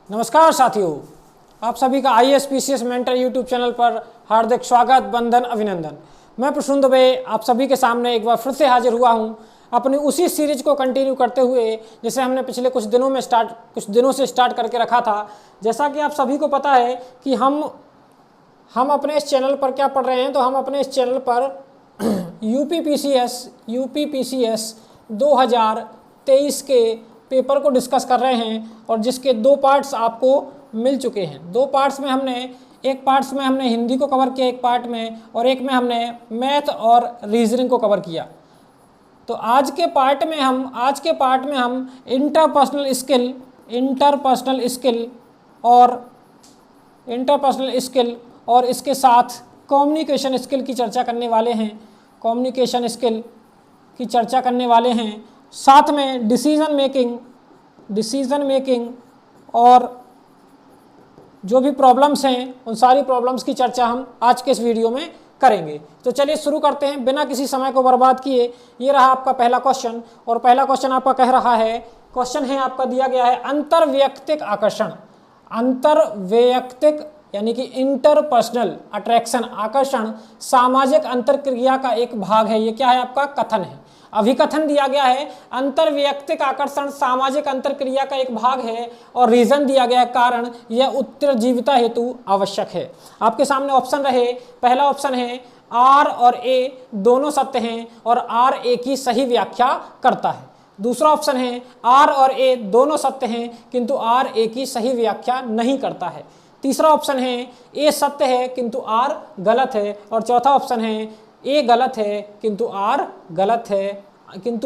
नमस्कार साथियों, आप सभी का IAS PCS mentor YouTube channel पर हार्दिक स्वागत, वंदन, अभिनंदन। मैं प्रसून दुबे आप सभी के सामने एक बार फिर से हाजिर हुआ हूं अपनी उसी सीरीज को कंटिन्यू करते हुए जिसे हमने पिछले कुछ दिनों से स्टार्ट करके रखा था। जैसा कि आप सभी को पता है कि हम अपने इस चैनल पर क्या पढ़ रहे हैं, तो हम अपने इस चैनल पर यूपी पीसीएस 2023 के पेपर को डिस्कस कर रहे हैं और जिसके दो पार्ट्स आपको मिल चुके हैं। दो पार्ट्स में एक पार्ट्स में हमने हिंदी को कवर किया एक पार्ट में, और एक में हमने मैथ और रीजनिंग को कवर किया। तो आज के पार्ट में हम इंटरपर्सनल स्किल और इसके साथ कम्युनिकेशन स्किल की चर्चा करने वाले हैं। साथ में डिसीजन मेकिंग और जो भी प्रॉब्लम्स हैं उन सारी प्रॉब्लम्स की चर्चा हम आज के इस वीडियो में करेंगे। तो चलिए शुरू करते हैं बिना किसी समय को बर्बाद किए। ये रहा आपका पहला क्वेश्चन, और पहला क्वेश्चन आपका कह रहा है, क्वेश्चन है आपका दिया गया है, अंतरवैयक्तिक आकर्षण, यानी कि इंटरपर्सनल अट्रैक्शन, आकर्षण सामाजिक अंतरक्रिया का एक भाग है। ये क्या है? आपका कथन है, अभिकथन दिया गया है, अंतरवैयक्तिक आकर्षण सामाजिक अंतरक्रिया का एक भाग है, और रीजन दिया गया है, कारण यह उत्तरजीविता हेतु आवश्यक है। आपके सामने ऑप्शन रहे, पहला ऑप्शन है आर और ए दोनों सत्य हैं और आर ए की सही व्याख्या करता है। दूसरा ऑप्शन है आर और ए दोनों सत्य हैं किंतु आर ए की सही व्याख्या नहीं करता है। तीसरा ऑप्शन है ए सत्य है किंतु आर गलत है, और चौथा ऑप्शन है ए गलत है किंतु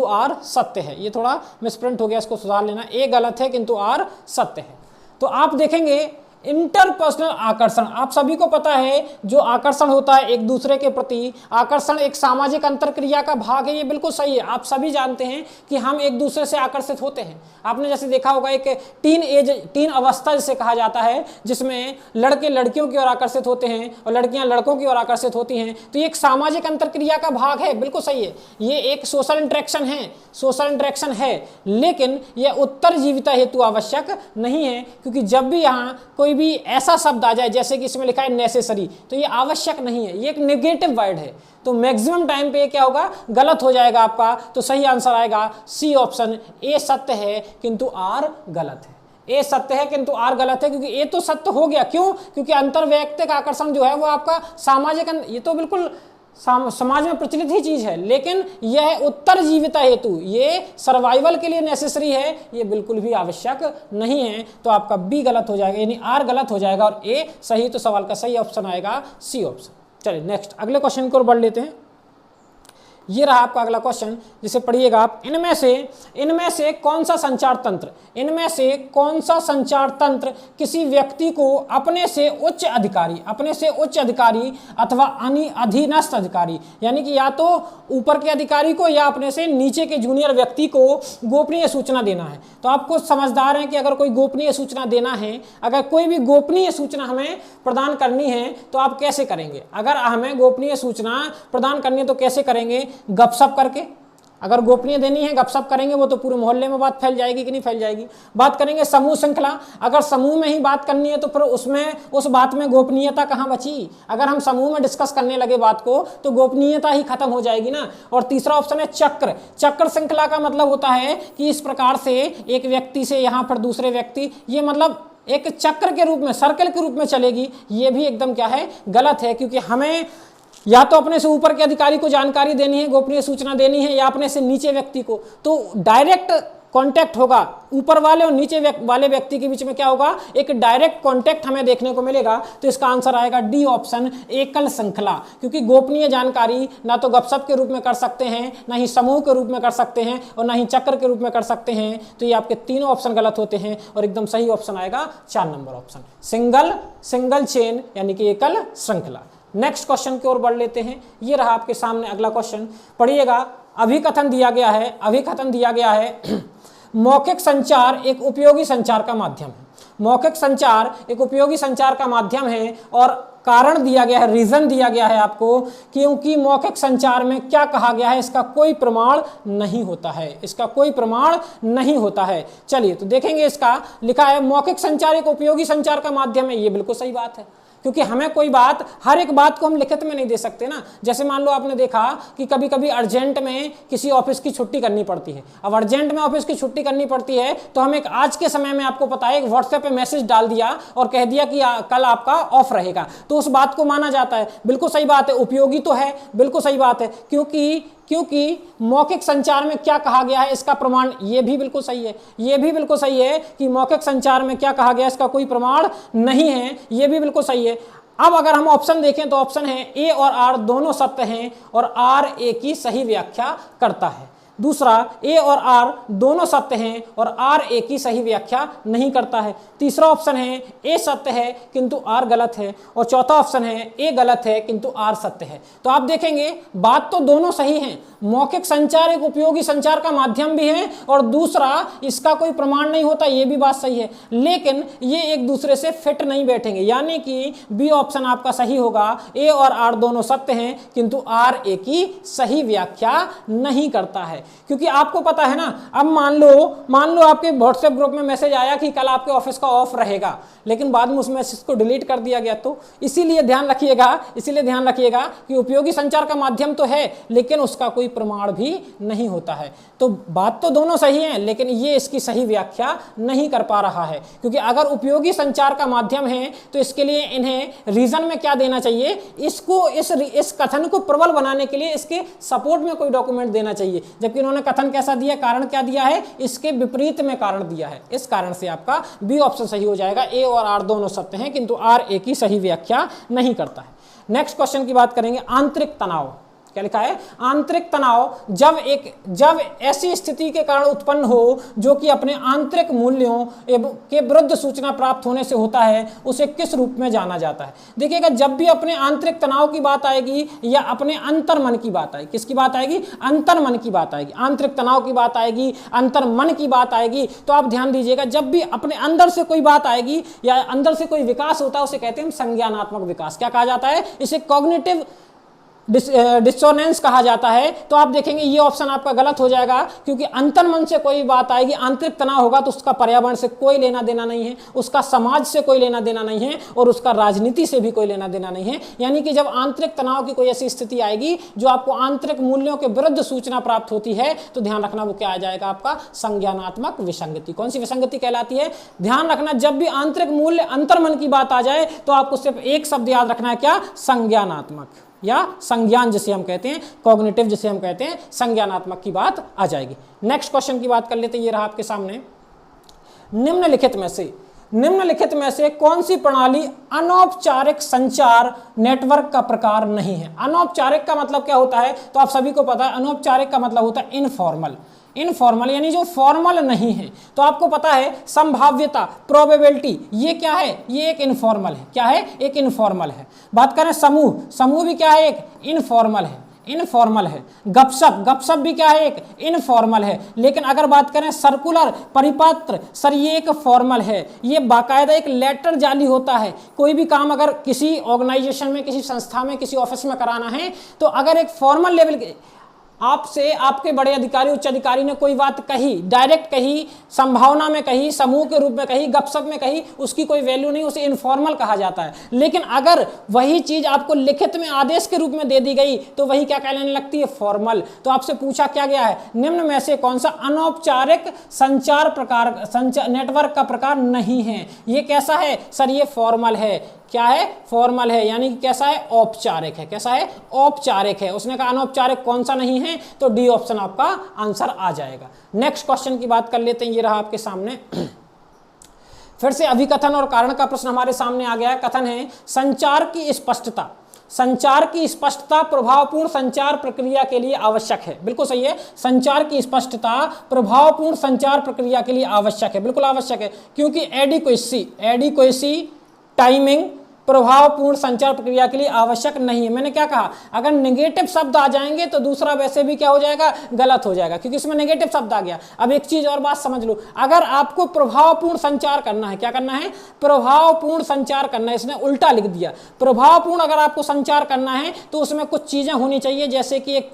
आर सत्य है। ये थोड़ा मिसप्रिंट हो गया, इसको सुधार लेना। ए गलत है किंतु आर सत्य है। तो आप देखेंगे इंटरपर्सनल आकर्षण, आप सभी को पता है जो आकर्षण होता है एक दूसरे के प्रति, आकर्षण एक सामाजिक अंतरक्रिया का भाग है। ये बिल्कुल सही है, आप सभी जानते हैं कि हम एक दूसरे से आकर्षित होते हैं। आपने जैसे देखा होगा एक टीन अवस्था जिसे कहा जाता है, जिसमें लड़के लड़कियों की ओर आकर्षित होते हैं और लड़कियां लड़कों की ओर आकर्षित होती हैं। तो ये एक सामाजिक अंतरक्रिया का भाग है, बिल्कुल सही है। ये एक सोशल इंटरेक्शन है, लेकिन यह उत्तरजीविता हेतु आवश्यक नहीं है, क्योंकि जब भी यहाँ कोई भी ऐसा शब्द आ जाए जैसे कि इसमें लिखा है नेसेसरी, तो ये आवश्यक नहीं है, ये एक नेगेटिव वर्ड है। तो मैक्सिमम टाइम पे क्या होगा? गलत हो जाएगा आपका। तो सही आंसर आएगा सी ऑप्शन, ए सत्य है किंतु आर गलत है। ए सत्य है किंतु आर गलत है, क्योंकि ए तो सत्य हो गया। क्यों? क्योंकि अंतरवैयक्तिक आकर्षण जो है वो आपका सामाजिक, ये तो बिल्कुल समाज में प्रचलित ही चीज है, लेकिन यह उत्तरजीविता हेतु, ये सर्वाइवल के लिए नेसेसरी है, ये बिल्कुल भी आवश्यक नहीं है। तो आपका बी गलत हो जाएगा, यानी आर गलत हो जाएगा और ए सही। तो सवाल का सही ऑप्शन आएगा सी ऑप्शन। चलिए नेक्स्ट अगले क्वेश्चन की ओर बढ़ लेते हैं। ये रहा आपका अगला क्वेश्चन, जिसे पढ़िएगा आप। इनमें से कौन सा संचार तंत्र किसी व्यक्ति को अपने से उच्च अधिकारी अथवा अधीनस्थ अधिकारी, यानी कि या तो ऊपर के अधिकारी को या अपने से नीचे के जूनियर व्यक्ति को गोपनीय सूचना देना है। तो आपको समझदार है कि अगर कोई गोपनीय सूचना देना है, अगर कोई भी गोपनीय सूचना हमें प्रदान करनी है तो आप कैसे करेंगे? अगर हमें गोपनीय सूचना प्रदान करनी है तो कैसे करेंगे? गपशप करके। अगर गोपनीय देनी है, गपशप करेंगे, वो तो पूरे मोहल्ले में बात फैल जाएगी कि नहीं फैल जाएगी। बात करेंगे समूह श्रृंखला, अगर समूह में ही बात करनी है तो फिर उस बात में गोपनीयता कहाँ बची? अगर हम समूह में डिस्कस करने लगे बात को तो गोपनीयता ही खत्म हो जाएगी ना। और तीसरा ऑप्शन है चक्र श्रृंखला का मतलब होता है कि इस प्रकार से एक व्यक्ति से यहाँ पर दूसरे व्यक्ति, ये मतलब एक चक्र के रूप में, सर्कल के रूप में चलेगी। ये भी एकदम क्या है? गलत है, क्योंकि हमें या तो अपने से ऊपर के अधिकारी को जानकारी देनी है, गोपनीय सूचना देनी है, या अपने से नीचे व्यक्ति को। तो डायरेक्ट कांटेक्ट होगा ऊपर वाले और नीचे वाले व्यक्ति के बीच में, क्या होगा? एक डायरेक्ट कांटेक्ट हमें देखने को मिलेगा। तो इसका आंसर आएगा डी ऑप्शन, एकल श्रृंखला। क्योंकि गोपनीय जानकारी ना तो गपशप के रूप में कर सकते हैं, ना ही समूह के रूप में कर सकते हैं, और ना ही चक्र के रूप में कर सकते हैं। तो ये आपके तीनों ऑप्शन गलत होते हैं, और एकदम सही ऑप्शन आएगा 4 नंबर ऑप्शन, सिंगल चेन, यानी कि एकल श्रृंखला। नेक्स्ट क्वेश्चन की ओर बढ़ लेते हैं। ये रहा आपके सामने अगला क्वेश्चन, पढ़िएगा। अभिकथन दिया गया है मौखिक संचार एक उपयोगी संचार का माध्यम है। मौखिक संचार एक उपयोगी संचार का माध्यम है और कारण दिया गया है, रीजन दिया गया है आपको, क्योंकि मौखिक संचार में क्या कहा गया है इसका कोई प्रमाण नहीं होता है, इसका कोई प्रमाण नहीं होता है। चलिए तो देखेंगे, इसका लिखा है मौखिक संचार एक उपयोगी संचार का माध्यम है। ये बिल्कुल सही बात है, क्योंकि हमें कोई बात, हर एक बात को हम लिखित में नहीं दे सकते ना। जैसे मान लो आपने देखा कि कभी कभी अर्जेंट में किसी ऑफिस की छुट्टी करनी पड़ती है। अब अर्जेंट में ऑफिस की छुट्टी करनी पड़ती है तो हम एक, आज के समय में आपको पता है, एक व्हाट्सएप पे मैसेज डाल दिया और कह दिया कि कल आपका ऑफ रहेगा, तो उस बात को माना जाता है। बिल्कुल सही बात है, उपयोगी तो है, बिल्कुल सही बात है, क्योंकि मौखिक संचार में क्या कहा गया है इसका प्रमाण, ये भी बिल्कुल सही है, ये भी बिल्कुल सही है कि मौखिक संचार में क्या कहा गया इसका कोई प्रमाण नहीं है, ये भी बिल्कुल सही है। अब अगर हम ऑप्शन देखें तो ऑप्शन है ए और आर दोनों सत्य हैं और आर ए की सही व्याख्या करता है। दूसरा, ए और आर दोनों सत्य हैं और आर ए की सही व्याख्या नहीं करता है। तीसरा ऑप्शन है ए सत्य है किंतु आर गलत है। और चौथा ऑप्शन है ए गलत है किंतु आर सत्य है। तो आप देखेंगे बात तो दोनों सही है, मौखिक संचार एक उपयोगी संचार का माध्यम भी है और दूसरा इसका कोई प्रमाण नहीं होता, ये भी बात सही है, लेकिन ये एक दूसरे से फिट नहीं बैठेंगे, यानी कि बी ऑप्शन आपका सही होगा, ए और आर दोनों सत्य हैं किंतु आर ए की सही व्याख्या नहीं करता है। क्योंकि आपको पता है ना, अब मान लो आपके व्हाट्सएप ग्रुप में मैसेज आया कि कल आपके ऑफिस का ऑफ रहेगा, लेकिन बाद में उस मैसेज को डिलीट कर दिया गया, तो इसीलिए ध्यान रखिएगा कि उपयोगी संचार का माध्यम तो है लेकिन उसका कोई प्रमाण भी नहीं होता है। तो बात तो दोनों सही है लेकिन ये इसकी सही व्याख्या नहीं कर पा रहा है, क्योंकि अगर उपयोगी संचार का माध्यम है तो इसके लिए इन्हें रीजन में क्या देना चाहिए, इसको इस कथन को प्रबल बनाने के लिए इसके सपोर्ट में कोई डॉक्यूमेंट देना चाहिए, जबकि इन्होंने कथन कैसा दिया, कारण क्या दिया है, इसके विपरीत में कारण दिया है। इस कारण से आपका बी ऑप्शन सही हो जाएगा, ए और आर दोनों सत्य हैं किंतु आर ए की सही व्याख्या नहीं करता है। नेक्स्ट क्वेश्चन की बात करेंगे, आंतरिक तनाव। क्या लिखा है, आंतरिक तनाव जब ऐसी स्थिति के कारण उत्पन्न हो जो कि अपने आंतरिक मूल्यों के विरुद्ध सूचना प्राप्त होने से होता है, उसे किस रूप में जाना जाता है। देखिएगा, जब भी अपने आंतरिक तनाव की बात आएगी या अपने अंतर्मन की बात आएगी, किसकी बात आएगी, अंतर्मन की बात आएगी, आंतरिक तनाव की बात आएगी, अंतर्मन की बात आएगी, तो आप ध्यान दीजिएगा, जब भी अपने अंदर से कोई बात आएगी या अंदर से कोई विकास होता है उसे कहते हैं संज्ञानात्मक विकास। क्या कहा जाता है, इसे कॉग्निटिव डिसोनेंस कहा जाता है। तो आप देखेंगे ये ऑप्शन आपका गलत हो जाएगा, क्योंकि अंतर्मन से कोई बात आएगी, आंतरिक तनाव होगा तो उसका पर्यावरण से कोई लेना देना नहीं है, उसका समाज से कोई लेना देना नहीं है और उसका राजनीति से भी कोई लेना देना नहीं है। यानी कि जब आंतरिक तनाव की कोई ऐसी स्थिति आएगी जो आपको आंतरिक मूल्यों के विरुद्ध सूचना प्राप्त होती है, तो ध्यान रखना वो क्या आ जाएगा, आपका संज्ञानात्मक विसंगति। कौन सी विसंगति कहलाती है, ध्यान रखना, जब भी आंतरिक मूल्य अंतर्मन की बात आ जाए तो आपको सिर्फ एक शब्द याद रखना है, क्या, संज्ञानात्मक या संज्ञान जिसे हम कहते हैं, कॉग्निटिव जिसे हम कहते हैं, संज्ञानात्मक की बात आ जाएगी। नेक्स्ट क्वेश्चन की बात कर लेते हैं, ये रहा आपके सामने, निम्नलिखित में से कौन सी प्रणाली अनौपचारिक संचार नेटवर्क का प्रकार नहीं है। अनौपचारिक का मतलब क्या होता है, तो आप सभी को पता है, अनौपचारिक का मतलब होता है इनफॉर्मल यानी जो फॉर्मल नहीं है। तो आपको पता है संभाव्यता, प्रोबेबिलिटी, ये क्या है, ये एक इनफॉर्मल है। क्या है, एक इनफॉर्मल है। बात करें समूह भी क्या है, एक इनफॉर्मल है। गपशप भी क्या है, एक इनफॉर्मल है। लेकिन अगर बात करें सर्कुलर, परिपत्र, सर ये एक फॉर्मल है, ये बाकायदा एक लेटर जाली होता है। कोई भी काम अगर किसी ऑर्गेनाइजेशन में, किसी संस्था में, किसी ऑफिस में कराना है, तो अगर एक फॉर्मल लेवल के आपसे आपके बड़े अधिकारी, उच्च अधिकारी ने कोई बात कही, डायरेक्ट कही, संभावना में कही, समूह के रूप में कही, गपशप में कही, उसकी कोई वैल्यू नहीं, उसे इनफॉर्मल कहा जाता है। लेकिन अगर वही चीज आपको लिखित में आदेश के रूप में दे दी गई तो वही क्या कहलाने लगती है, फॉर्मल। तो आपसे पूछा क्या गया है, निम्न में से कौन सा अनौपचारिक संचार प्रकार, नेटवर्क का प्रकार नहीं है। ये कैसा है, सर ये फॉर्मल है। क्या है, फॉर्मल है, यानी कि कैसा है, औपचारिक है। कैसा है, औपचारिक है। उसने कहा अनौपचारिक कौन सा नहीं है, तो डी ऑप्शन आपका आंसर आ जाएगा। नेक्स्ट क्वेश्चन की बात कर लेते हैं, ये रहा आपके सामने। फिर से अभिकथन और कारण का प्रश्न हमारे सामने आ गया है। कथन है, संचार की स्पष्टता प्रभावपूर्ण संचार प्रक्रिया के लिए आवश्यक है। बिल्कुल सही है, संचार की स्पष्टता प्रभावपूर्ण संचार प्रक्रिया के लिए आवश्यक है, बिल्कुल आवश्यक है। क्योंकि एडिक्वेसी, टाइमिंग, प्रभावपूर्ण संचार प्रक्रिया के लिए आवश्यक नहीं है। मैंने क्या कहा, अगर नेगेटिव शब्द आ जाएंगे तो दूसरा वैसे भी क्या हो जाएगा, गलत हो जाएगा, क्योंकि इसमें नेगेटिव शब्द आ गया। अब एक चीज और बात समझ लो, अगर आपको प्रभावपूर्ण संचार करना है, क्या करना है, प्रभावपूर्ण संचार करना है, इसने उल्टा लिख दिया। प्रभावपूर्ण अगर आपको संचार करना है तो उसमें कुछ चीजें होनी चाहिए, जैसे कि एक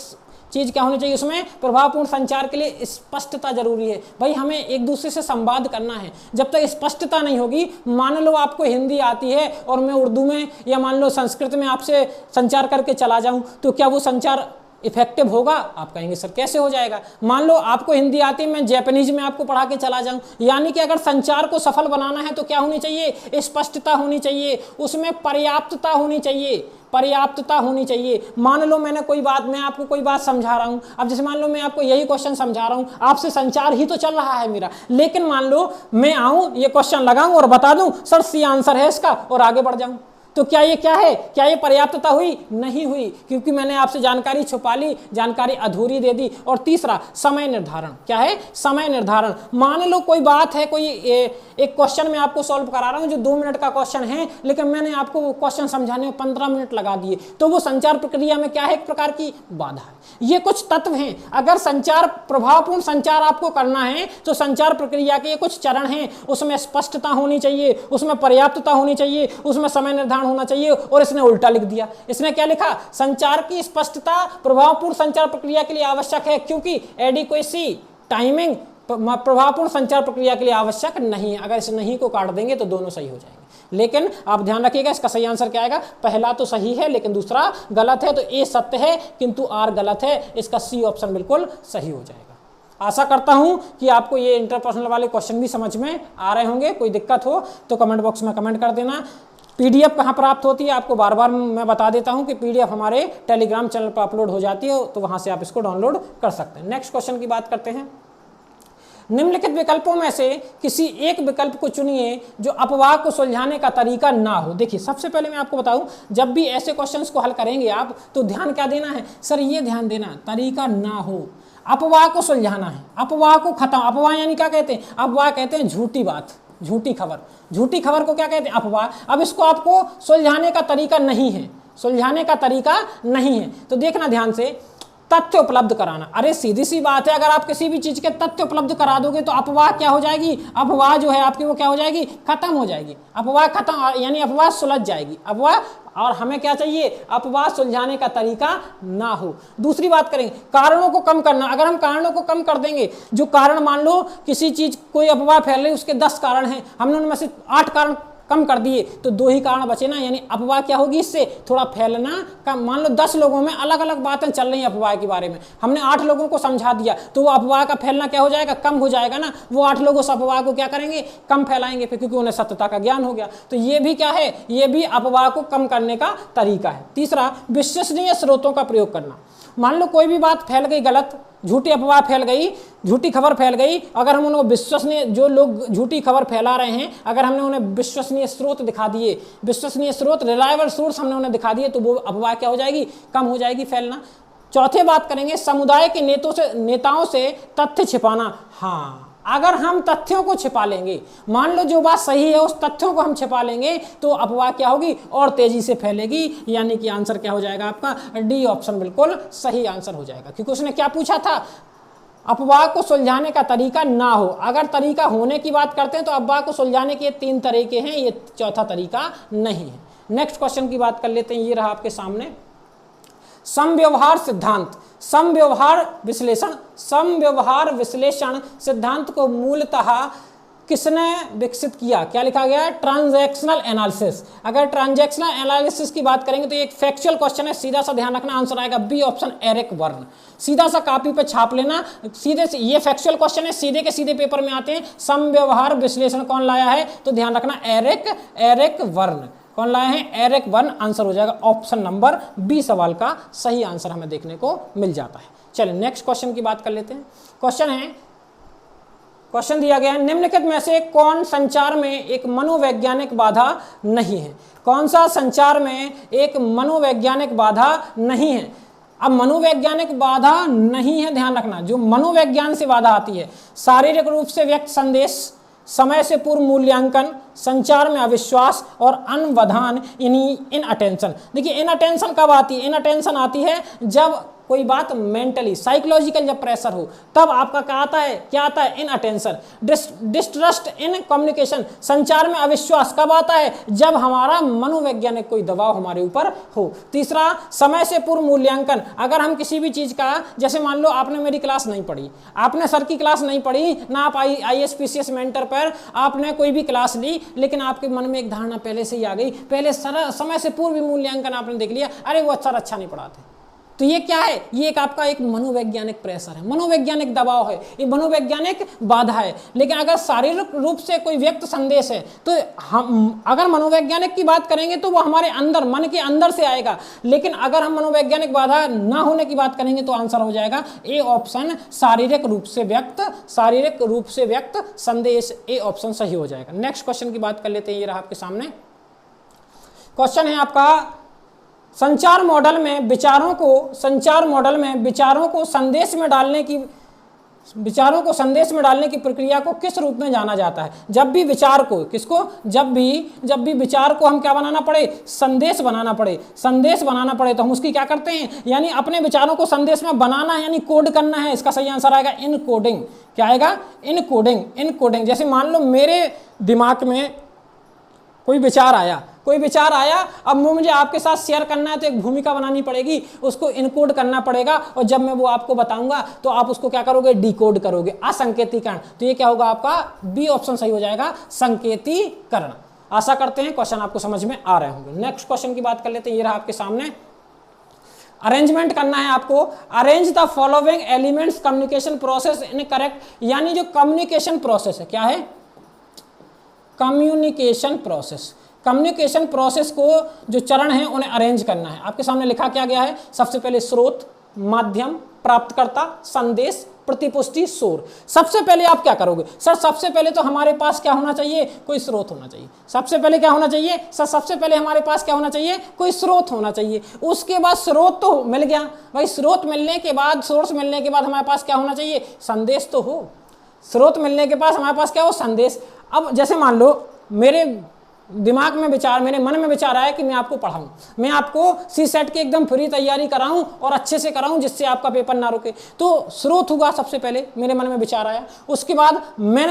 चीज क्या होनी चाहिए, उसमें प्रभावपूर्ण संचार के लिए स्पष्टता जरूरी है। भाई हमें एक दूसरे से संवाद करना है, जब तक स्पष्टता नहीं होगी, मान लो आपको हिंदी आती है और मैं उर्दू में या मान लो संस्कृत में आपसे संचार करके चला जाऊं, तो क्या वो संचार इफेक्टिव होगा? आप कहेंगे सर कैसे हो जाएगा। मान लो आपको हिंदी आती है, मैं जैपनीज में आपको पढ़ा के चला जाऊं, यानी कि अगर संचार को सफल बनाना है तो क्या होनी चाहिए, स्पष्टता होनी चाहिए, उसमें पर्याप्तता होनी चाहिए, पर्याप्तता होनी चाहिए। मान लो मैंने कोई बात, मैं आपको कोई बात समझा रहा हूं, अब जैसे मान लो मैं आपको यही क्वेश्चन समझा रहा हूं, आपसे संचार ही तो चल रहा है मेरा, लेकिन मान लो मैं आऊं, ये क्वेश्चन लगाऊं और बता दूं सर सी आंसर है इसका, और आगे बढ़ जाऊं, तो क्या ये क्या है, क्या ये पर्याप्तता हुई? नहीं हुई, क्योंकि मैंने आपसे जानकारी छुपा ली, जानकारी अधूरी दे दी। और तीसरा, समय निर्धारण। क्या है? समय निर्धारण। मान लो कोई बात है, कोई एक क्वेश्चन मैं आपको सॉल्व करा रहा हूं जो 2 मिनट का क्वेश्चन है, लेकिन मैंने आपको वो क्वेश्चन समझाने में 15 मिनट लगा दिए, तो वो संचार प्रक्रिया में क्या है, एक प्रकार की बाधा है। ये कुछ तत्व हैं। अगर संचार, प्रभावपूर्ण संचार आपको करना है तो संचार प्रक्रिया के ये कुछ चरण हैं, उसमें स्पष्टता होनी चाहिए, उसमें पर्याप्तता होनी चाहिए, उसमें समय निर्धारण होना चाहिए। और इसने उल्टा लिख दिया। इसने क्या लिखा, संचार की स्पष्टता प्रभावपूर्ण संचार प्रक्रिया के लिए आवश्यक है, क्योंकि एडिक्वेसी, टाइमिंग प्रभावपूर्ण संचार प्रक्रिया के लिए आवश्यक नहीं है। अगर इस नहीं को काट देंगे तो दोनों सही हो जाएंगे। लेकिन आप ध्यान रखिएगा, इसका सही आंसर क्या आएगा, पहला तो सही है लेकिन दूसरा गलत है, तो ए सत्य है किंतु आर गलत है, इसका सी ऑप्शन बिल्कुल सही हो जाएगा। आशा करता हूं कि आपको ये इंटरपर्सनल वाले क्वेश्चन भी समझ में आ रहे होंगे। कोई दिक्कत हो तो कमेंट बॉक्स में कमेंट कर देना। पीडीएफ कहाँ प्राप्त होती है, आपको बार बार मैं बता देता हूं कि पीडीएफ हमारे टेलीग्राम चैनल पर अपलोड हो जाती है, तो वहां से आप इसको डाउनलोड कर सकते हैं। नेक्स्ट क्वेश्चन की बात करते हैं। निम्नलिखित विकल्पों में से किसी एक विकल्प को चुनिए जो अपवाह को सुलझाने का तरीका ना हो। देखिए, सबसे पहले मैं आपको बताऊं, जब भी ऐसे क्वेश्चंस को हल करेंगे आप, तो ध्यान क्या देना है सर, ये ध्यान देना, तरीका ना हो, अपवाह को सुलझाना है, अपवाह को खत्म। अपवाह यानी क्या कहते हैं, अपवाह कहते हैं झूठी बात, झूठी खबर। झूठी खबर को क्या कहते हैं, अपवाह। अब इसको आपको सुलझाने का तरीका नहीं है, सुलझाने का तरीका नहीं है, तो देखना ध्यान से, तथ्य उपलब्ध कराना। अरे सीधी सी बात है, अगर आप किसी भी चीज के तथ्य उपलब्ध करा दोगे तो अपवाह क्या हो जाएगी, अपवाह जो है आपकी वो क्या हो जाएगी, खत्म हो जाएगी। अपवाह खत्म यानी अपवाह सुलझ जाएगी, अपवाह। और हमें क्या चाहिए, अपवाह सुलझाने का तरीका ना हो। दूसरी बात करेंगे, कारणों को कम करना। अगर हम कारणों को कम कर देंगे, जो कारण, मान लो किसी चीज, कोई अफवाह फैल रही, उसके 10 कारण हैं, हमने उनमें से 8 कारण कम कर दिए, तो 2 ही कारण बचे ना, यानी अफवाह क्या होगी, इससे थोड़ा फैलना कम। मान लो 10 लोगों में अलग अलग बातें चल रही हैं अफवाह के बारे में, हमने 8 लोगों को समझा दिया, तो वो अफवाह का फैलना क्या हो जाएगा, कम हो जाएगा ना। वो 8 लोग उस अफवाह को क्या करेंगे, कम फैलाएंगे, फिर क्योंकि उन्हें सत्यता का ज्ञान हो गया। तो ये भी क्या है, ये भी अफवाह को कम करने का तरीका है। तीसरा, विश्वसनीय स्रोतों का प्रयोग करना। मान लो कोई भी बात फैल गई, गलत, झूठी अफवाह फैल गई, झूठी खबर फैल गई, अगर हम उनको विश्वसनीय, जो लोग झूठी खबर फैला रहे हैं, अगर हमने उन्हें विश्वसनीय स्रोत दिखा दिए, विश्वसनीय स्रोत, रिलायबल सोर्स हमने उन्हें दिखा दिए, तो वो अफवाह क्या हो जाएगी, कम हो जाएगी फैलना। चौथे बात करेंगे, समुदाय के नेताओं से तथ्य छिपाना। हाँ, अगर हम तथ्यों को छिपा लेंगे, मान लो जो बात सही है उस तथ्यों को हम छिपा लेंगे, तो अफवाह क्या होगी, और तेजी से फैलेगी। यानी कि आंसर क्या हो जाएगा आपका, डी ऑप्शन बिल्कुल सही आंसर हो जाएगा, क्योंकि उसने क्या पूछा था, अफवाह को सुलझाने का तरीका ना हो। अगर तरीका होने की बात करते हैं तो अफवाह को सुलझाने के 3 तरीके हैं, ये चौथा तरीका नहीं है। नेक्स्ट क्वेश्चन की बात कर लेते हैं, ये रहा आपके सामने, समव्यवहार सिद्धांत, समव्यवहार विश्लेषण। समव्यवहार विश्लेषण सिद्धांत को मूलतः किसने विकसित किया, क्या लिखा गया है, ट्रांजैक्शनल एनालिसिस। अगर ट्रांजैक्शनल एनालिसिस की बात करेंगे तो एक फैक्चुअल क्वेश्चन है, सीधा सा ध्यान रखना, आंसर आएगा बी ऑप्शन, एरिक वर्न। सीधा सा कॉपी पे छाप लेना, सीधे से, ये फैक्चुअल क्वेश्चन है, सीधे के सीधे पेपर में आते हैं। समव्यवहार विश्लेषण कौन लाया है, तो ध्यान रखना, एरिक वर्न। कौन लाए हैं, एरिक वर्न। आंसर हो जाएगा ऑप्शन नंबर बी, सवाल का सही आंसर हमें देखने को मिल जाता है। चलिए नेक्स्ट क्वेश्चन की बात कर लेते हैं। क्वेश्चन है, क्वेश्चन दिया गया है, निम्नलिखित में से कौन संचार में एक मनोवैज्ञानिक बाधा नहीं है। कौन सा संचार में एक मनोवैज्ञानिक बाधा नहीं है। अब मनोवैज्ञानिक बाधा नहीं है, ध्यान रखना, जो मनोवैज्ञान से बाधा आती है, शारीरिक रूप से व्यक्त संदेश, समय से पूर्व मूल्यांकन, संचार में अविश्वास और अनवधान, इन अटेंशन। देखिए इन अटेंशन कब आती है? इन अटेंशन आती है जब कोई बात मेंटली साइकोलॉजिकल जब प्रेशर हो, तब आपका क्या आता है? क्या आता है? इन अटेंशन। डिस्ट्रस्ट इन कम्युनिकेशन, संचार में अविश्वास कब आता है? जब हमारा मनोवैज्ञानिक कोई दबाव हमारे ऊपर हो। तीसरा, समय से पूर्व मूल्यांकन, अगर हम किसी भी चीज का, जैसे मान लो आपने मेरी क्लास नहीं पढ़ी, आपने सर की क्लास नहीं पढ़ी ना, आप ISPCS मेंटर पर आपने कोई भी क्लास ली, लेकिन आपके मन में एक धारणा पहले से ही आ गई, पहले समय से पूर्व मूल्यांकन आपने देख लिया, अरे वो सर अच्छा नहीं पढ़ाते। तो ये क्या है? ये एक आपका एक मनोवैज्ञानिक प्रेशर है, मनोवैज्ञानिक दबाव है, ये मनोवैज्ञानिक बाधा है। लेकिन अगर शारीरिक रूप से कोई व्यक्त संदेश है, तो हम अगर मनोवैज्ञानिक की बात करेंगे तो वो हमारे अंदर, मन के अंदर से आएगा। लेकिन अगर हम मनोवैज्ञानिक बाधा ना होने की बात करेंगे तो आंसर हो जाएगा ए ऑप्शन, शारीरिक रूप से व्यक्त संदेश, ए ऑप्शन सही हो जाएगा। नेक्स्ट क्वेश्चन की बात कर लेते हैं। ये रहा आपके सामने क्वेश्चन है आपका, संचार मॉडल में विचारों को संदेश में डालने की प्रक्रिया को किस रूप में जाना जाता है? जब भी विचार को, किसको? जब भी विचार को हम क्या बनाना पड़े? संदेश बनाना पड़े तो हम उसकी क्या करते हैं? यानी अपने विचारों को संदेश में बनाना है, यानी कोड करना है। इसका सही आंसर आएगा इनकोडिंग। क्या आएगा? इनकोडिंग। जैसे मान लो मेरे दिमाग में कोई विचार आया, अब मुझे आपके साथ शेयर करना है, तो एक भूमिका बनानी पड़ेगी, उसको इनकोड करना पड़ेगा, और जब मैं वो आपको बताऊंगा तो आप उसको क्या करोगे? डिकोड करोगे, असंकेतीकरण। तो ये क्या होगा आपका? बी ऑप्शन सही हो जाएगा, संकेतीकरण। आशा करते हैं क्वेश्चन आपको समझ में आ रहे होंगे। नेक्स्ट क्वेश्चन की बात कर लेते हैं। ये रहा आपके सामने, अरेंजमेंट करना है आपको। Arrange the following elements communication process in correct, यानी जो कम्युनिकेशन प्रोसेस है, क्या है? कम्युनिकेशन प्रोसेस को जो चरण है उन्हें अरेंज करना है। आपके सामने लिखा क्या गया है? सबसे पहले स्रोत, माध्यम, प्राप्तकर्ता, संदेश, प्रतिपुष्टि, शोर। सबसे पहले आप क्या करोगे? सर सबसे पहले तो हमारे पास क्या होना चाहिए? कोई स्रोत होना चाहिए। सबसे पहले क्या होना चाहिए? सर सबसे पहले हमारे पास क्या होना चाहिए? कोई स्रोत होना चाहिए। उसके बाद स्रोत तो मिल गया भाई, स्रोत मिलने के बाद, सोर्स मिलने के बाद हमारे पास क्या होना चाहिए? संदेश तो हो। स्रोत मिलने के पास हमारे पास क्या हो? संदेश। अब जैसे मान लो मेरे दिमाग में विचार, मेरे मन में विचार आया कि मैं आपको पढ़ाऊं, मैं आपको CSET की एकदम फ्री तैयारी कराऊं और अच्छे से कराऊं जिससे आपका पेपर ना रुके। तो स्रोत हुआ, सबसे पहले मेरे मन में विचार आया, उसके बाद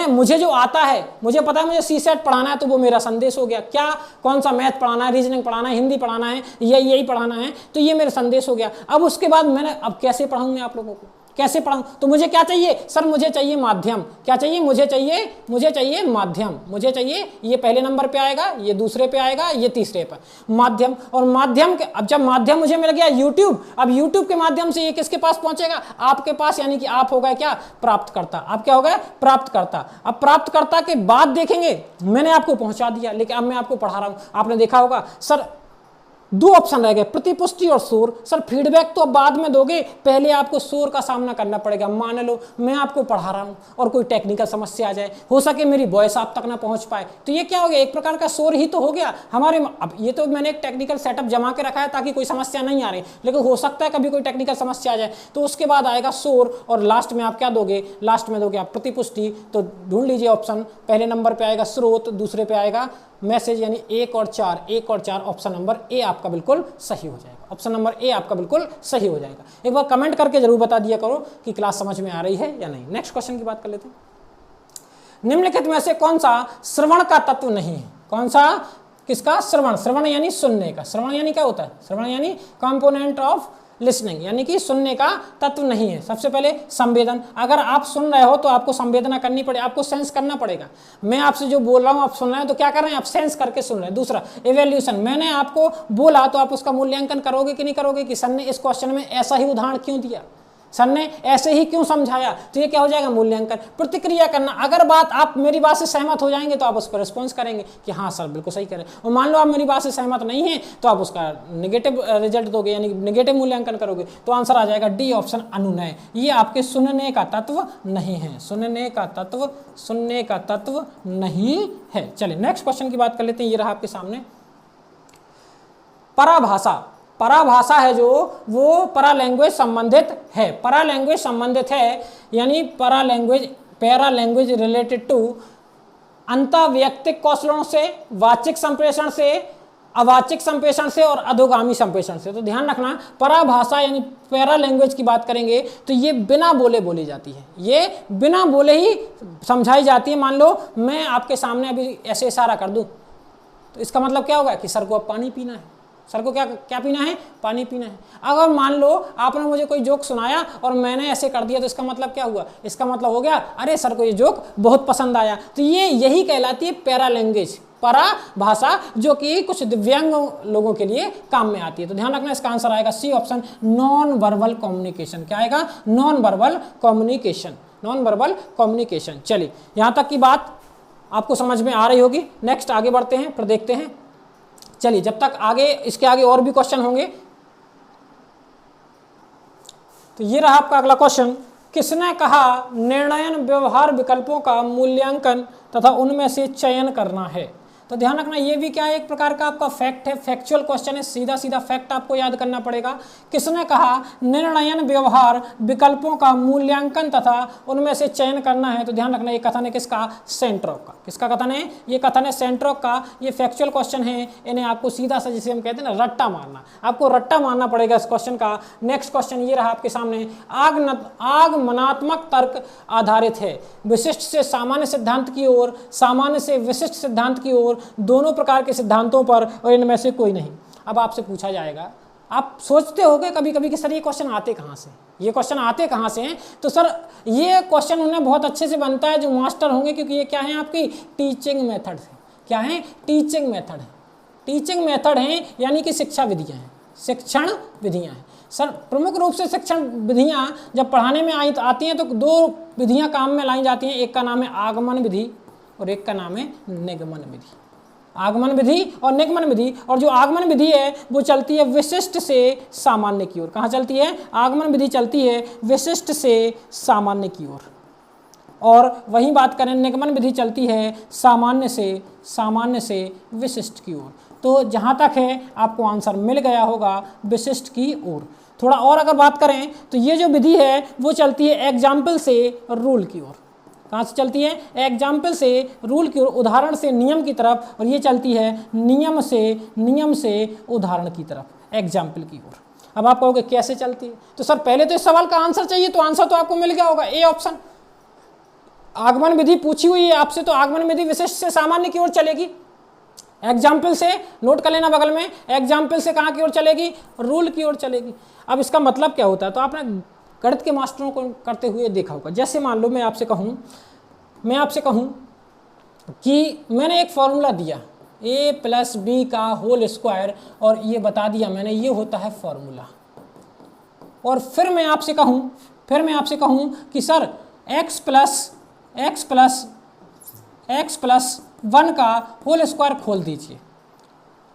मुझे जो आता है, मुझे पता है मुझे CSET पढ़ाना है, तो वो मेरा संदेश हो गया। क्या? कौन सा? मैथ पढ़ाना है, रीजनिंग पढ़ाना है, हिंदी पढ़ाना है, यही पढ़ाना है, तो ये मेरा संदेश हो गया। अब उसके बाद अब कैसे पढ़ाऊं मैं आप लोगों को? कैसे पढ़ाऊं? तो मुझे क्या चाहिए? सर मुझे चाहिए माध्यम। क्या चाहिए? मुझे चाहिए माध्यम। मुझे चाहिए, ये पहले नंबर पे आएगा, ये दूसरे पे आएगा, ये तीसरे पे, माध्यम। और माध्यम के, अब जब माध्यम मुझे मिल गया YouTube, अब YouTube के माध्यम से ये किसके पास पहुंचेगा? आपके पास, यानी कि आप हो गए क्या? प्राप्तकर्ता। आप क्या हो गए? प्राप्तकर्ता। अब प्राप्तकर्ता के बाद देखेंगे, मैंने आपको पहुंचा दिया, लेकिन अब मैं आपको पढ़ा रहा हूं। आपने देखा होगा सर दो ऑप्शन रह गए, प्रतिपुष्टि और शोर। सर फीडबैक तो अब बाद में दोगे, पहले आपको शोर का सामना करना पड़ेगा। मान लो मैं आपको पढ़ा रहा हूं और कोई टेक्निकल समस्या आ जाए, हो सके मेरी वॉइस आप तक ना पहुंच पाए, तो ये क्या हो गया? एक प्रकार का शोर ही तो हो गया हमारे। अब ये तो मैंने एक टेक्निकल सेटअप जमा के रखा है ताकि कोई समस्या नहीं आ रही, लेकिन हो सकता है कभी कोई टेक्निकल समस्या आ जाए, तो उसके बाद आएगा शोर, और लास्ट में आप क्या दोगे? लास्ट में दोगे आप प्रतिपुष्टि। तो ढूंढ लीजिए ऑप्शन, पहले नंबर पे आएगा स्रोत, दूसरे पे आएगा मैसेज, यानी 1 और 4, ऑप्शन नंबर ए आपका बिल्कुल सही हो जाएगा। ऑप्शन नंबर ए आपका बिल्कुल सही हो जाएगा। एक बार कमेंट करके जरूर बता दिया करो कि क्लास समझ में आ रही है या नहीं। नेक्स्ट क्वेश्चन की बात कर लेते हैं। निम्नलिखित में से कौन सा श्रवण का तत्व नहीं है? कौन सा? किसका? श्रवण यानी सुनने का। श्रवण यानी क्या होता है? श्रवण यानी कंपोनेंट ऑफ लिसनिंग, यानी कि सुनने का तत्व नहीं है। सबसे पहले संवेदन, अगर आप सुन रहे हो तो आपको संवेदना करनी पड़े, आपको सेंस करना पड़ेगा। मैं आपसे जो बोल रहा हूं आप सुन रहे हैं, तो क्या कर रहे हैं? आप सेंस करके सुन रहे हैं। दूसरा इवैल्यूएशन, मैंने आपको बोला तो आप उसका मूल्यांकन करोगे कि नहीं करोगे, कि सर ने इस क्वेश्चन में ऐसा ही उदाहरण क्यों दिया, सर ने ऐसे ही क्यों समझाया, तो ये क्या हो जाएगा? मूल्यांकन। प्रतिक्रिया करना, अगर आप मेरी बात से सहमत हो जाएंगे तो आप उस पर रिस्पॉन्स करेंगे कि हाँ सर बिल्कुल सही करें, और मान लो आप मेरी बात से सहमत नहीं हैं तो आप उसका नेगेटिव रिजल्ट दोगे, यानी नेगेटिव मूल्यांकन करोगे। तो आंसर आ जाएगा डी ऑप्शन, अनुनय। ये आपके सुनने का तत्व नहीं है, सुनने का तत्व नहीं है। चलिए नेक्स्ट क्वेश्चन की बात कर लेते हैं। ये रहा आपके सामने, पराभाषा है जो, वो पैरालैंग्वेज संबंधित है। पैरालैंग्वेज संबंधित है, यानी पैरालैंग्वेज रिलेटेड टू अंतःवैयक्तिक कौशलों से, वाचिक संप्रेषण से, अवाचिक संप्रेषण से और अधोगामी संप्रेषण से। तो ध्यान रखना, पराभाषा यानी पैरा लैंग्वेज की बात करेंगे तो ये बिना बोले बोली जाती है, ये बिना बोले ही समझाई जाती है। मान लो मैं आपके सामने अभी ऐसे इशारा कर दूं तो इसका मतलब क्या होगा कि सर को अब पानी पीना है, सर को क्या क्या पीना है, पानी पीना है। अगर मान लो आपने मुझे कोई जोक सुनाया और मैंने ऐसे कर दिया तो इसका मतलब क्या हुआ, इसका मतलब हो गया अरे सर को ये जोक बहुत पसंद आया। तो ये यही कहलाती है पैरा लैंग्वेज, परा भाषा, जो कि कुछ दिव्यांग लोगों के लिए काम में आती है। तो ध्यान रखना, इसका आंसर आएगा C option, non verbal communication. क्या आएगा, non verbal communication, non verbal communication. चलिए यहां तक की बात आपको समझ में आ रही होगी। नेक्स्ट आगे बढ़ते हैं, फिर देखते हैं। चलिए जब तक आगे इसके आगे और भी क्वेश्चन होंगे। तो ये रहा आपका अगला क्वेश्चन, किसने कहा निर्णयन व्यवहार विकल्पों का मूल्यांकन तथा उनमें से चयन करना है। तो ध्यान रखना, ये भी क्या है, एक प्रकार का आपका फैक्ट है, फैक्चुअल क्वेश्चन है, सीधा सीधा फैक्ट आपको याद करना पड़ेगा। किसने कहा निर्णयन व्यवहार विकल्पों का मूल्यांकन तथा उनमें से चयन करना है। तो ध्यान रखना, ये कथन है किसका, सेंट्रोक का। किसका कथन है, ये कथन है सेंट्रोक का। ये फैक्चुअल क्वेश्चन है, इन्हें आपको सीधा सा, जिसे हम कहते हैं ना, रट्टा मारना, आपको रट्टा मारना पड़ेगा इस क्वेश्चन का। नेक्स्ट क्वेश्चन ये रहा आपके सामने, आगमनात्मक तर्क आधारित है, विशिष्ट से सामान्य सिद्धांत की ओर, सामान्य से विशिष्ट सिद्धांत की ओर, दोनों प्रकार के सिद्धांतों पर और इनमें से कोई नहीं। अब आपसे पूछा जाएगा, आप सोचते होगे कभी कभी कि सर ये क्वेश्चन आते कहाँ से, ये क्वेश्चन आते कहाँ से हैं। तो सर ये क्वेश्चन उन्हें बहुत अच्छे से बनता है जो मास्टर होंगे, क्योंकि ये क्या है, आपकी टीचिंग मेथड है। क्या है, टीचिंग मेथड है, टीचिंग मेथड है, यानी कि शिक्षा विधियाँ हैं, शिक्षण विधियाँ हैं। सर प्रमुख रूप से शिक्षण विधियाँ जब पढ़ाने में आती हैं तो दो विधियाँ काम में लाई जाती हैं, एक का नाम है आगमन विधि और एक का नाम है निगमन विधि। आगमन विधि और निगमन विधि। और जो आगमन विधि है वो चलती है विशिष्ट से सामान्य की ओर। कहाँ चलती है, आगमन विधि चलती है विशिष्ट से सामान्य की ओर, और वही बात करें निगमन विधि चलती है सामान्य से विशिष्ट की ओर। तो जहाँ तक है आपको आंसर मिल गया होगा, विशिष्ट की ओर। थोड़ा और अगर बात करें तो ये जो विधि है वो चलती है एग्जाम्पल से रूल की ओर। कहाँ से चलती है, एग्जाम्पल से रूल की ओर, उदाहरण से नियम की तरफ, और ये चलती है नियम से उदाहरण की तरफ, एग्जाम्पल की ओर। अब आप कहोगे कैसे चलती है, तो सर पहले तो इस सवाल का आंसर चाहिए, तो आंसर तो आपको मिल गया होगा, ए ऑप्शन। आगमन विधि पूछी हुई है आपसे, तो आगमन विधि विशिष्ट से सामान्य की ओर चलेगी, एग्जाम्पल से, नोट कर लेना बगल में, एग्जाम्पल से कहाँ की ओर चलेगी, रूल की ओर चलेगी। अब इसका मतलब क्या होता है, तो आपने गणित के मास्टरों को करते हुए देखा होगा। जैसे मान लो मैं आपसे कहूँ कि मैंने एक फॉर्मूला दिया a+b का होल स्क्वायर, और ये बता दिया मैंने ये होता है फॉर्मूला, और फिर मैं आपसे कहूँ कि सर x प्लस 1 का होल स्क्वायर खोल दीजिए।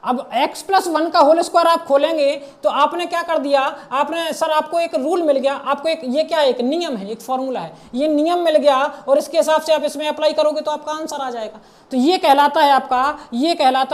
अब x+1 का होल स्क्वायर आप खोलेंगे तो आपने क्या कर दिया, आपने, सर आपको एक रूल मिल गया, आपको एक, ये क्या है, एक नियम है, एक फॉर्मूला है, ये नियम मिल गया, और इसके हिसाब से आप इसमें अप्लाई करोगे तो आपका आंसर आ जाएगा। तो ये कहलाता है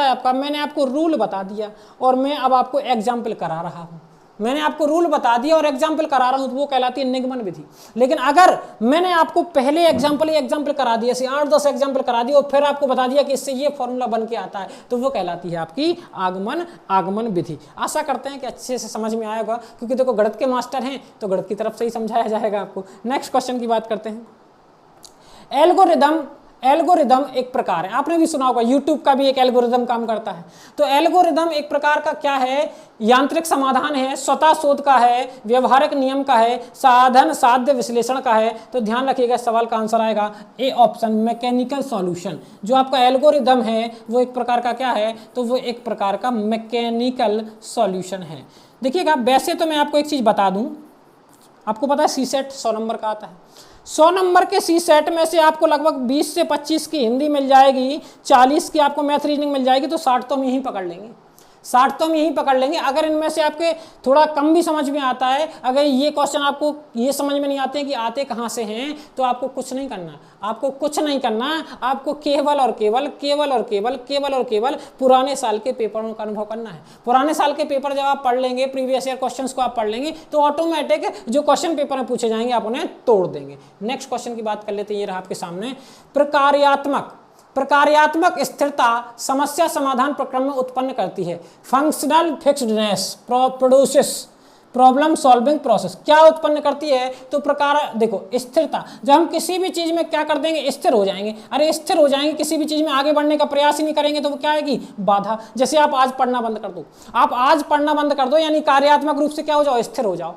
आपका मैंने आपको रूल बता दिया और मैं अब आपको एग्जाम्पल करा रहा हूँ। मैंने आपको रूल बता दिया और एग्जाम्पल करा रहा हूं, तो वो कहलाती है निगमन विधि। लेकिन अगर मैंने आपको पहले एग्जाम्पल करा दिया, 8-10 एग्जाम्पल करा दिया और फिर आपको बता दिया कि इससे ये फॉर्मूला बन के आता है, तो वो कहलाती है आपकी आगमन विधि। आशा करते हैं कि अच्छे से समझ में आया होगा, क्योंकि देखो गणित के मास्टर हैं तो गणित की तरफ से ही समझाया जाएगा आपको। नेक्स्ट क्वेश्चन की बात करते हैं। एल्गोरिदम एक प्रकार है, आपने भी सुना होगा, यूट्यूब का भी एक एल्गोरिदम काम करता है। तो एल्गोरिदम एक प्रकार का क्या है, यांत्रिक समाधान है, स्वतः शोध का है, व्यवहारिक नियम का है, साधन साध्य विश्लेषण का है। तो ध्यान रखिएगा, सवाल का आंसर आएगा ए ऑप्शन, मैकेनिकल सॉल्यूशन। जो आपका एल्गोरिदम है वो एक प्रकार का क्या है, तो वो एक प्रकार का मैकेनिकल सॉल्यूशन है। देखिएगा, वैसे तो मैं आपको एक चीज बता दूं, आपको पता है सीसेट 100 नंबर का आता है। 100 नंबर के सी सेट में से आपको लगभग 20 से 25 की हिंदी मिल जाएगी, 40 की आपको मैथ रीजनिंग मिल जाएगी, तो 60 तो हम यहीं पकड़ लेंगे, 60 तो हम यहीं पकड़ लेंगे। अगर इनमें से आपके थोड़ा कम भी समझ में आता है, अगर ये क्वेश्चन आपको ये समझ में नहीं आते हैं कि आते कहाँ से हैं, तो आपको कुछ नहीं करना, आपको केवल और केवल पुराने साल के पेपरों का अनुभव करना है। पुराने साल के पेपर जब आप पढ़ लेंगे, प्रीवियस ईयर क्वेश्चंस को आप पढ़ लेंगे, तो ऑटोमेटिक जो क्वेश्चन पेपर में पूछे जाएंगे आप उन्हें तोड़ देंगे। नेक्स्ट क्वेश्चन की बात कर लेते हैं, ये रहा आपके सामने, प्रकार्यात्मक स्थिरता समस्या समाधान प्रक्रम में उत्पन्न करती है। Functional fixedness produces problem solving process. क्या उत्पन्न करती है? तो प्रकार, देखो स्थिरता, जब हम किसी भी चीज में क्या कर देंगे, स्थिर हो जाएंगे। अरे स्थिर हो जाएंगे, किसी भी चीज में आगे बढ़ने का प्रयास ही नहीं करेंगे तो वो क्या आएगी? बाधा। जैसे आप आज पढ़ना बंद कर दो, आप आज पढ़ना बंद कर दो यानी कार्यात्मक रूप से क्या हो जाओ? स्थिर हो जाओ।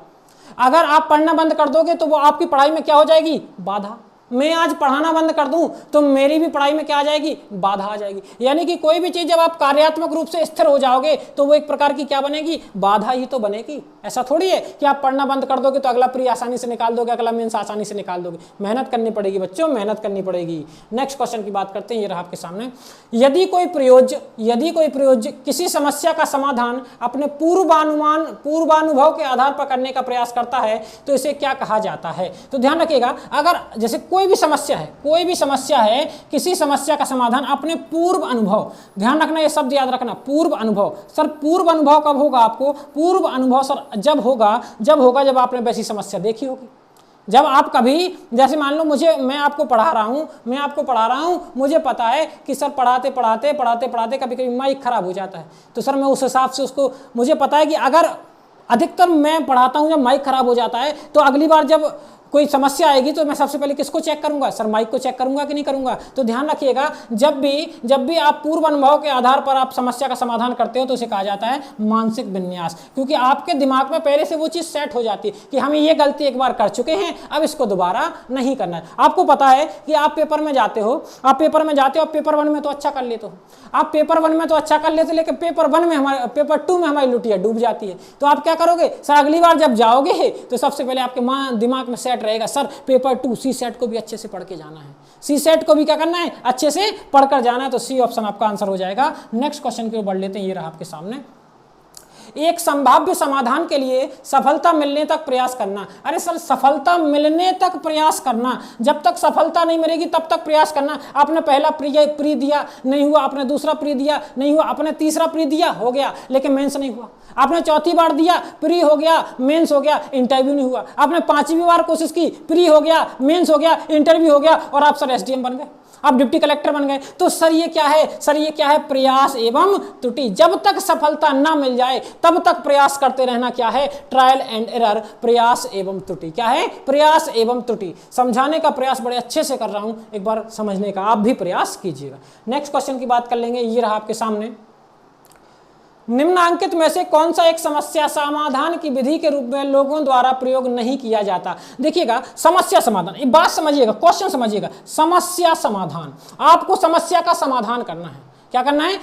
अगर आप पढ़ना बंद कर दोगे तो वो आपकी पढ़ाई में क्या हो जाएगी? बाधा। मैं आज पढ़ाना बंद कर दूं तो मेरी भी पढ़ाई में क्या आ जाएगी? बाधा आ जाएगी। यानी कि कोई भी चीज जब आप कार्यात्मक रूप से स्थिर हो जाओगे तो वो एक प्रकार की क्या बनेगी? बाधा ही तो बनेगी। ऐसा थोड़ी है कि आप पढ़ना बंद कर दोगे तो अगला प्री आसानी से निकाल दोगे, अगला मेंस आसानी से निकाल दोगे। मेहनत करनी पड़ेगी बच्चों, मेहनत करनी पड़ेगी। नेक्स्ट क्वेश्चन की बात करते हैं, ये रहा आपके सामने। यदि कोई प्रयोज्य किसी समस्या का समाधान अपने पूर्वानुभव के आधार पर करने का प्रयास करता है तो इसे क्या कहा जाता है? तो ध्यान रखिएगा, अगर जैसे कोई भी समस्या है, किसी समस्या का समाधान अपने पूर्व अनुभव, ध्यान रखना ये शब्द याद रखना, पूर्व अनुभव। सर पूर्व अनुभव कब होगा आपको? पूर्व अनुभव सर जब होगा जब आपने वैसी समस्या देखी होगी। जब आप कभी, जैसे मान लो मैं आपको पढ़ा रहा हूं, मुझे पता है कि सर पढ़ाते पढ़ाते कभी कभी माइक खराब हो जाता है, तो सर मैं उस हिसाब से उसको, मुझे पता है कि अगर अधिकतर मैं पढ़ाता हूं जब माइक खराब हो जाता है तो अगली बार जब कोई समस्या आएगी तो मैं सबसे पहले किसको चेक करूंगा? सर माइक को चेक करूंगा कि नहीं करूंगा? तो ध्यान रखिएगा, जब भी आप पूर्व अनुभव के आधार पर आप समस्या का समाधान करते हो तो उसे कहा जाता है मानसिक विन्यास, क्योंकि आपके दिमाग में पहले से वो चीज सेट हो जाती है कि हम ये गलती एक बार कर चुके हैं, अब इसको दोबारा नहीं करना है। आपको पता है कि आप पेपर में जाते हो, पेपर 1 में तो अच्छा कर लेते हो, आप पेपर 1 में तो अच्छा कर लेते, लेकिन पेपर 2 में हमारी लुटिया डूब जाती है। तो आप क्या करोगे? सर अगली बार जब जाओगे तो सबसे पहले आपके दिमाग में सेट रहेगा, सर पेपर 2 सी सेट को भी अच्छे से पढ़ के जाना है, सी सेट को भी क्या करना है? अच्छे से पढ़कर जाना है। तो सी ऑप्शन आपका आंसर हो जाएगा। नेक्स्ट क्वेश्चन की ओर बढ़ लेते हैं, ये रहा आपके सामने। एक संभाव्य समाधान के लिए सफलता मिलने तक प्रयास करना। अरे सर सफलता मिलने तक प्रयास करना, जब तक सफलता नहीं मिलेगी तब तक प्रयास करना। आपने पहला प्री दिया, नहीं हुआ, आपने दूसरा प्री दिया, नहीं हुआ, आपने तीसरा प्री दिया, हो गया, लेकिन मेंस नहीं हुआ। आपने चौथी बार दिया, प्री हो गया, मेंस हो गया, इंटरव्यू नहीं हुआ। आपने 5वीं बार कोशिश की, प्री हो गया, मेंस हो गया, इंटरव्यू हो गया, और आप सर एसडीएम बन गए, आप डिप्टी कलेक्टर बन गए। तो सर ये क्या है? सर ये क्या है? प्रयास एवं त्रुटि। जब तक सफलता ना मिल जाए तब तक प्रयास करते रहना क्या है? ट्रायल एंड एरर, प्रयास एवं त्रुटि। क्या है? प्रयास एवं त्रुटि। समझाने का प्रयास बड़े अच्छे से कर रहा हूं, एक बार समझने का आप भी प्रयास कीजिएगा। नेक्स्ट क्वेश्चन की बात कर लेंगे, ये रहा आपके सामने। निम्नांकित में से कौन सा एक समस्या समाधान की विधि के रूप में लोगों द्वारा प्रयोग नहीं किया जाता? देखिएगा, समस्या समाधान, ये बात समझिएगा, क्वेश्चन समझिएगा। समस्या समाधान, आपको समस्या का समाधान करना है। क्या करना है?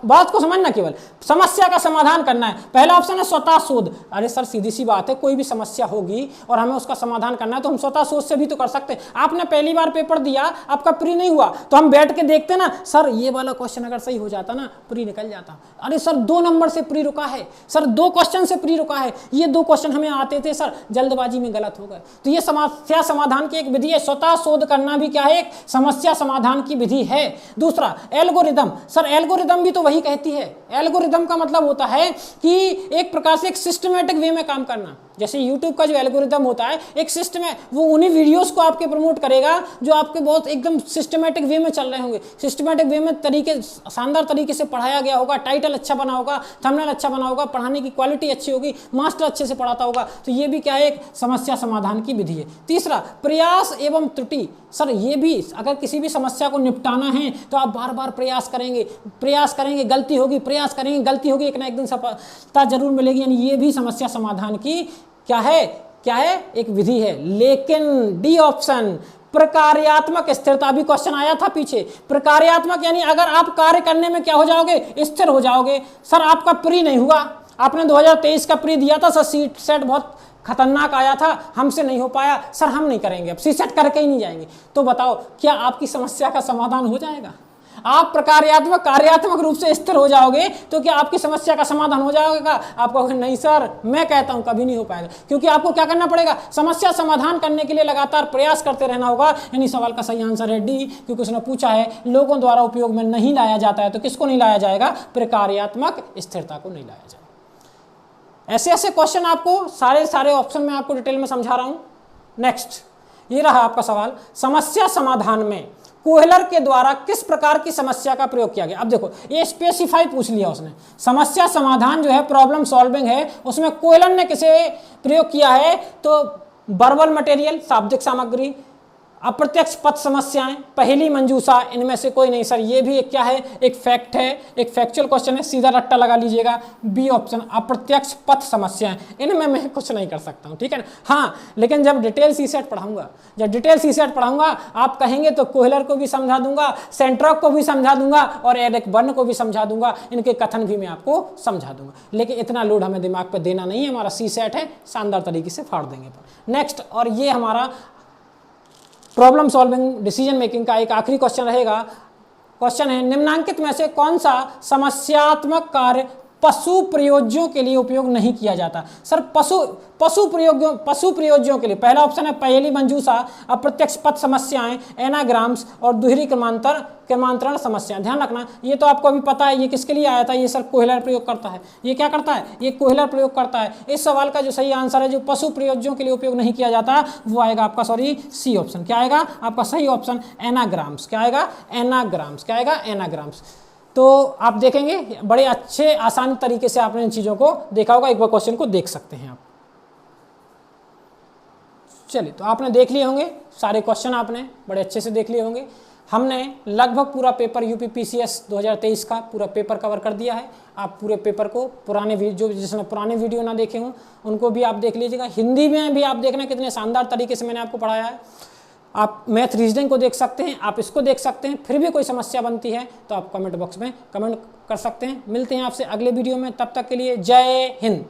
बात को समझना, केवल समस्या का समाधान करना है। पहला ऑप्शन है स्वतः शोध। अरे सर सीधी सी बात है, कोई भी समस्या होगी और हमें उसका समाधान करना है तो हम स्वतः शोध से भी तो कर सकते हैं। आपने पहली बार पेपर दिया, आपका प्री नहीं हुआ, तो हम बैठ के देखते ना, सर ये वाला क्वेश्चन अगर सही हो जाता ना, प्री निकल जाता। अरे सर 2 नंबर से प्री रुका है, सर 2 क्वेश्चन से प्री रुका है, ये 2 क्वेश्चन हमें आते थे, सर जल्दबाजी में गलत हो गए। तो ये समस्या समाधान की एक विधि है। स्वतः शोध करना भी क्या है? एक समस्या समाधान की विधि है। दूसरा एल्गोरिदम। सर एल्गोरिदम भी तो वही कहती है। एल्गोरिदम का मतलब होता है कि एक प्रकार से एक सिस्टमैटिक वे में काम करना। जैसे YouTube का जो एल्गोरिदम होता है, एक सिस्टम है, वो उन्हीं वीडियोस को आपके प्रमोट करेगा जो आपके बहुत एकदम सिस्टमैटिक वे में चल रहे होंगे, सिस्टमैटिक वे में शानदार तरीके से पढ़ाया गया होगा, टाइटल अच्छा बना होगा, थंबनेल अच्छा बना होगा, पढ़ाने की क्वालिटी अच्छी होगी, मास्टर अच्छे से पढ़ाता होगा। तो ये भी क्या है? एक समस्या समाधान की विधि है। तीसरा प्रयास एवं त्रुटि। सर ये भी, अगर किसी भी समस्या को निपटाना है तो आप बार बार प्रयास करेंगे, गलती होगी, प्रयास करेंगे, गलती होगी, एक ना एक दिन सफलता जरूर मिलेगी। यानी ये भी समस्या समाधान की क्या है? एक विधि है। लेकिन डी ऑप्शन, प्रकार्यात्मक स्थिरता, भी क्वेश्चन आया था पीछे। प्रकार्यात्मक यानी अगर आप कार्य करने में क्या हो जाओगे? स्थिर हो जाओगे। सर आपका प्री नहीं हुआ, आपने 2023 का प्री दिया था, सर सीट सेट बहुत खतरनाक आया था, हमसे नहीं हो पाया, सर हम नहीं करेंगे, अब सी सेट करके ही नहीं जाएंगे। तो बताओ क्या आपकी समस्या का समाधान हो जाएगा? आप कार्यात्मक रूप से स्थिर हो जाओगे तो क्या आपकी समस्या का समाधान हो जाएगा? आप कहोगे नहीं सर, मैं कहता हूं कभी नहीं हो पाएगा, क्योंकि आपको क्या करना पड़ेगा? समस्या समाधान करने के लिए लगातार प्रयास करते रहना होगा। यानी सवाल का सही आंसर है डी, क्योंकि उसने पूछा है लोगों द्वारा उपयोग में नहीं लाया जाता है, तो किसको नहीं लाया जाएगा? प्रकार्यात्मक स्थिरता को नहीं लाया जाएगा। ऐसे क्वेश्चन आपको सारे ऑप्शन में आपको डिटेल में समझा रहा हूं। नेक्स्ट, ये रहा आपका सवाल। समस्या समाधान में कोहलर के द्वारा किस प्रकार की समस्या का प्रयोग किया गया। अब देखो ये स्पेसिफाई पूछ लिया उसने, समस्या समाधान जो है प्रॉब्लम सॉल्विंग है, उसमें कोहलर ने किसे प्रयोग किया है, तो वर्बल मटेरियल शाब्दिक सामग्री, अप्रत्यक्ष पथ समस्याएं, पहली मंजूषा, इनमें से कोई नहीं। सर ये भी एक क्या है, एक फैक्ट है, एक फैक्चुअल क्वेश्चन है, सीधा रट्टा लगा लीजिएगा, बी ऑप्शन अप्रत्यक्ष पथ समस्याएं, इनमें मैं कुछ नहीं कर सकता हूं, ठीक है ना। हाँ लेकिन जब डिटेल सीसेट पढ़ाऊंगा, जब डिटेल सीसेट पढ़ाऊंगा आप कहेंगे तो कोहलर को भी समझा दूंगा, सेंट्रोक को भी समझा दूंगा और एरिक बर्न को भी समझा दूंगा, इनके कथन भी मैं आपको समझा दूंगा। लेकिन इतना लोड हमें दिमाग पर देना नहीं है, हमारा सीसेट है, शानदार तरीके से फाड़ देंगे। नेक्स्ट, और ये हमारा प्रॉब्लम सॉल्विंग डिसीजन मेकिंग का एक आखिरी क्वेश्चन रहेगा। क्वेश्चन है, निम्नांकित में से कौन सा समस्यात्मक कार्य पशु प्रयोज्यों के लिए उपयोग नहीं किया जाता। सर पशु प्रयोज्यों के लिए पहला ऑप्शन है पहली मंजूषा, अप्रत्यक्ष पथ समस्याएं, एनाग्राम्स और दोहरी क्रमांतरण समस्याएं। ध्यान रखना ये तो आपको अभी पता है, ये किसके लिए आया था, ये सर कोहलर प्रयोग करता है। ये क्या करता है, ये कोहलर प्रयोग करता है। इस सवाल का जो सही आंसर है, जो पशु प्रयोज्यों के लिए उपयोग नहीं किया जाता, वो आएगा आपका सॉरी सी ऑप्शन। क्या आएगा आपका सही ऑप्शन, एनाग्राम्स। क्या आएगा, एनाग्राम्स। क्या आएगा, एनाग्राम्स। तो आप देखेंगे बड़े अच्छे आसान तरीके से आपने इन चीज़ों को देखा होगा, एक बार क्वेश्चन को देख सकते हैं आप। चलिए तो आपने देख लिए होंगे सारे क्वेश्चन, आपने बड़े अच्छे से देख लिए होंगे। हमने लगभग पूरा पेपर यूपी पीसीएस 2023 का पूरा पेपर कवर कर दिया है। आप पूरे पेपर को पुराने जिसने पुराने वीडियो ना देखे हों उनको भी आप देख लीजिएगा। हिंदी में भी आप देखना कितने शानदार तरीके से मैंने आपको पढ़ाया है। आप मैथ रीजनिंग को देख सकते हैं, आप इसको देख सकते हैं। फिर भी कोई समस्या बनती है तो आप कमेंट बॉक्स में कमेंट कर सकते हैं। मिलते हैं आपसे अगले वीडियो में, तब तक के लिए जय हिंद।